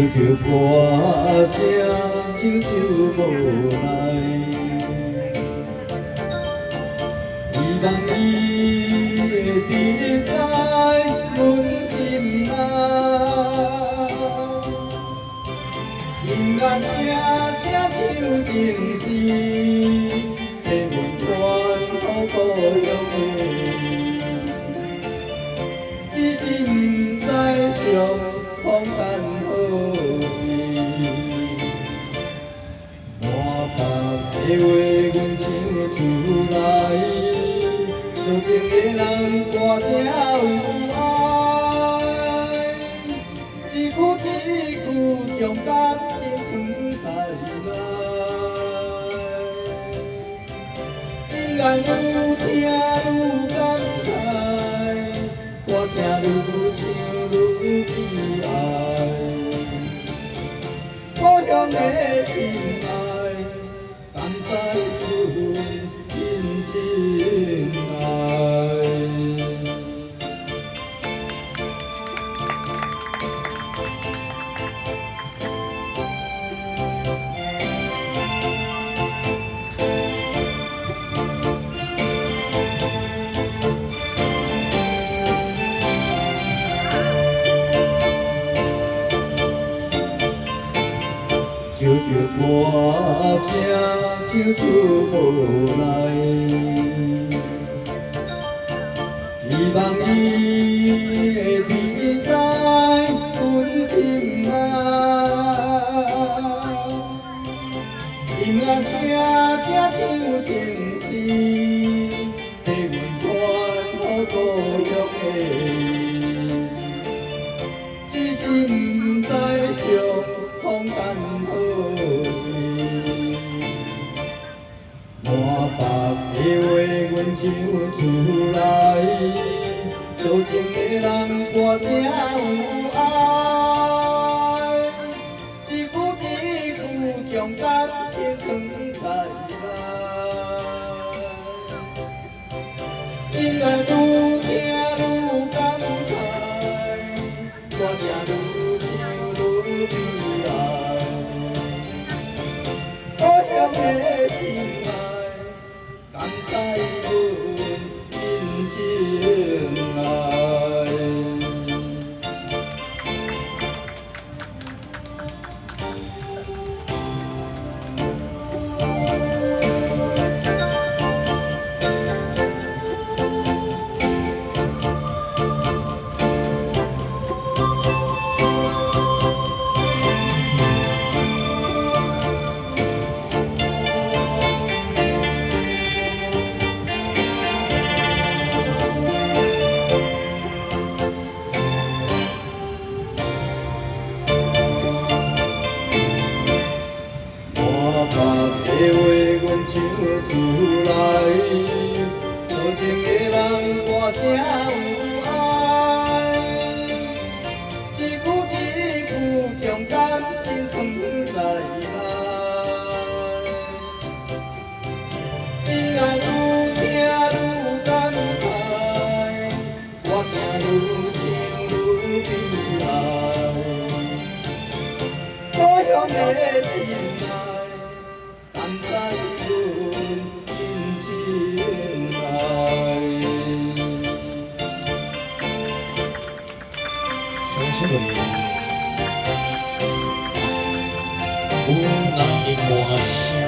着歌声，唱就无奈。希望伊会伫在阮心内，音乐声声唱情诗，替阮传予故乡的。只是不知上风干何时，满腹的话阮唱出来，多情的人歌声有爱，一句一句将感情传开来，音乐愈听愈感慨，歌声愈唱愈悲哀，故乡的心爱，甘知阮真情爱。就着歌声，唱出无奈。希望伊会伫在阮心内，音乐声声唱情诗，替阮传予故乡的。只是不知上风干何时，满腹的话阮唱出来，多情的人歌声有爱，一句一句将感情传开来，音乐愈听愈感慨，歌声愈唱愈悲哀，故乡的心爱，甘知阮真情爱。的话阮唱出来，多情的人歌声有爱，一句一句将感情传开来，音乐愈听愈感慨，歌声愈唱愈悲哀，故乡的心爱。甘知阮真情爱。曾经的你，有人的歌声。